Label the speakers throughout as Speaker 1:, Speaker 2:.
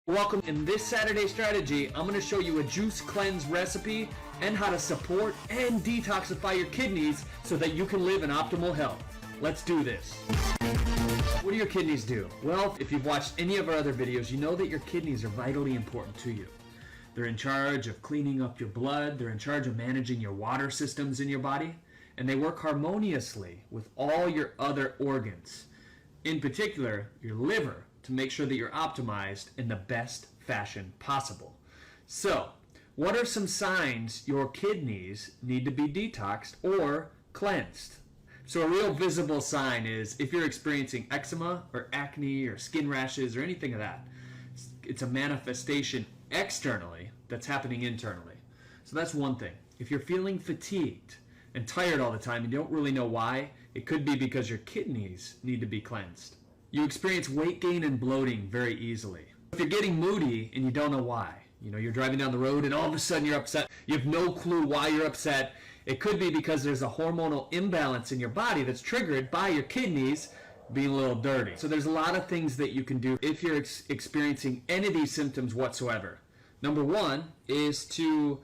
Speaker 1: Welcome. In this Saturday strategy, I'm going to show you a juice cleanse recipe and how to support and detoxify your kidneys so that you can live in optimal health. Let's do this. What do your kidneys do? Well, if you've watched any of our other videos, you know that your kidneys are vitally important to you. They're in charge of cleaning up your blood, they're in charge of managing your water systems in your body, and they work harmoniously with all your other organs. In particular, your liver, to make sure that you're optimized in the best fashion possible. So, what are some signs your kidneys need to be detoxed or cleansed? So a real visible sign is if you're experiencing eczema or acne or skin rashes or anything of that. It's a manifestation externally that's happening internally. So that's one thing. If you're feeling fatigued and tired all the time and you don't really know why, it could be because your kidneys need to be cleansed. You experience weight gain and bloating very easily. If you're getting moody and you don't know why, you're driving down the road and all of a sudden you're upset, you have no clue why you're upset, it could be because there's a hormonal imbalance in your body that's triggered by your kidneys being a little dirty. So there's a lot of things that you can do if you're experiencing any of these symptoms whatsoever. Number one is to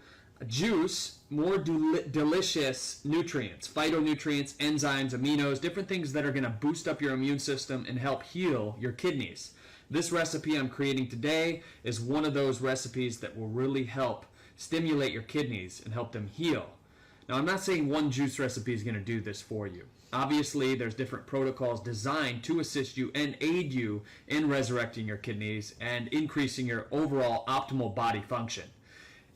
Speaker 1: juice more delicious nutrients, phytonutrients, enzymes, aminos, different things that are going to boost up your immune system and help heal your kidneys. This recipe I'm creating today is one of those recipes that will really help stimulate your kidneys and help them heal. Now, I'm not saying one juice recipe is going to do this for you. Obviously, there's different protocols designed to assist you and aid you in resurrecting your kidneys and increasing your overall optimal body function.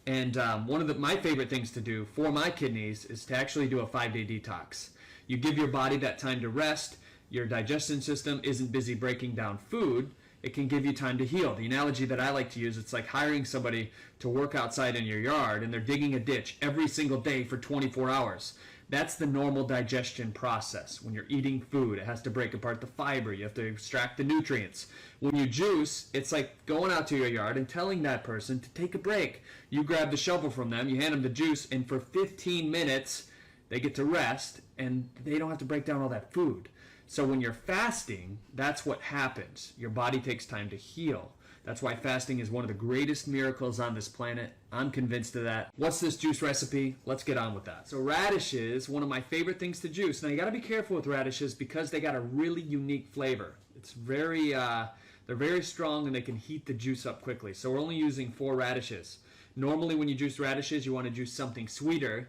Speaker 1: And one of my favorite things to do for my kidneys is to actually do a 5-day detox. You give your body that time to rest. Your digestion system isn't busy breaking down food. It can give you time to heal. The analogy that I like to use, it's like hiring somebody to work outside in your yard and they're digging a ditch every single day for 24 hours. That's the normal digestion process. When you're eating food, it has to break apart the fiber. You have to extract the nutrients. When you juice, it's like going out to your yard and telling that person to take a break. You grab the shovel from them, you hand them the juice, and for 15 minutes, they get to rest, and they don't have to break down all that food. So when you're fasting, that's what happens. Your body takes time to heal. That's why fasting is one of the greatest miracles on this planet. I'm convinced of that. What's this juice recipe? Let's get on with that. So radishes, one of my favorite things to juice. Now you got to be careful with radishes because they got a really unique flavor. It's they're very strong and they can heat the juice up quickly. So we're only using 4 radishes. Normally when you juice radishes, you want to juice something sweeter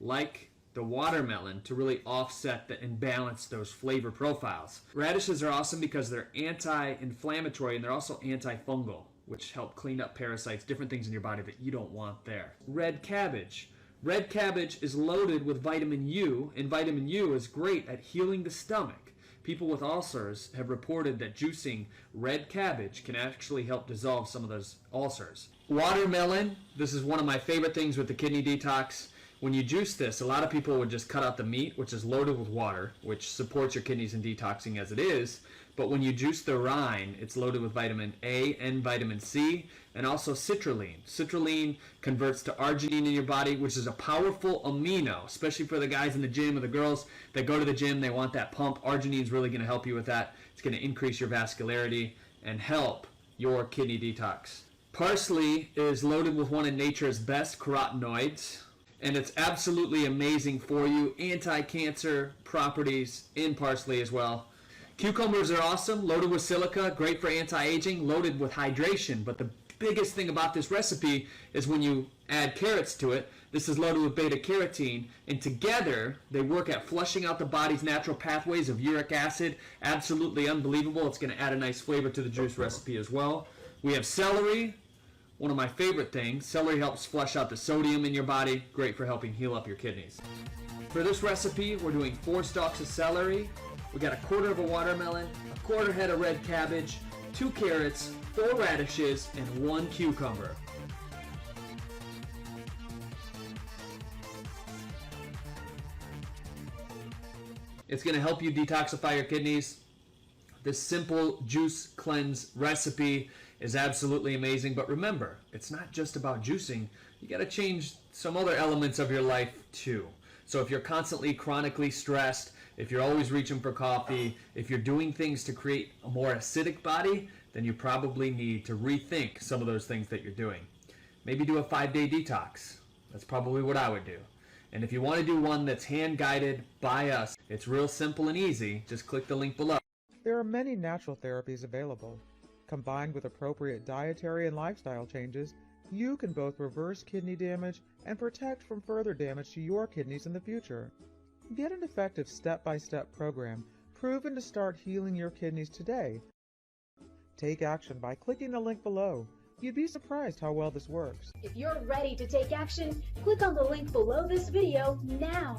Speaker 1: like the watermelon to really offset and balance those flavor profiles. Radishes are awesome because they're anti-inflammatory and they're also antifungal, which help clean up parasites, different things in your body that you don't want there. Red cabbage. Red cabbage is loaded with vitamin U, and vitamin U is great at healing the stomach. People with ulcers have reported that juicing red cabbage can actually help dissolve some of those ulcers. Watermelon, this is one of my favorite things with the kidney detox. When you juice this, a lot of people would just cut out the meat, which is loaded with water, which supports your kidneys in detoxing as it is. But when you juice the rind, it's loaded with vitamin A and vitamin C, and also citrulline. Citrulline converts to arginine in your body, which is a powerful amino, especially for the guys in the gym or the girls that go to the gym, they want that pump. Arginine is really going to help you with that. It's going to increase your vascularity and help your kidney detox. Parsley is loaded with one of nature's best carotenoids, and it's absolutely amazing for you. Anti-cancer properties in parsley as well. Cucumbers are awesome, loaded with silica, great for anti-aging, loaded with hydration. But the biggest thing about this recipe is when you add carrots to it. This is loaded with beta-carotene, and together they work at flushing out the body's natural pathways of uric acid. Absolutely unbelievable. It's going to add a nice flavor to the juice recipe as well. We have celery. One of my favorite things. Celery helps flush out the sodium in your body. Great for helping heal up your kidneys. For this recipe, we're doing 4 stalks of celery. We got 1/4 of a watermelon, 1/4 head of red cabbage, 2 carrots, 4 radishes, and 1 cucumber. It's going to help you detoxify your kidneys. This simple juice cleanse recipe is absolutely amazing, but remember, it's not just about juicing. You got to change some other elements of your life too. So if you're constantly chronically stressed, if you're always reaching for coffee, if you're doing things to create a more acidic body, then you probably need to rethink some of those things that you're doing. Maybe do a 5-day detox. That's probably what I would do. And if you want to do one that's hand-guided by us, it's real simple and easy. Just click the link below.
Speaker 2: There are many natural therapies available. Combined with appropriate dietary and lifestyle changes, you can both reverse kidney damage and protect from further damage to your kidneys in the future. Get an effective step-by-step program proven to start healing your kidneys today. Take action by clicking the link below. You'd be surprised how well this works.
Speaker 3: If you're ready to take action, click on the link below this video now.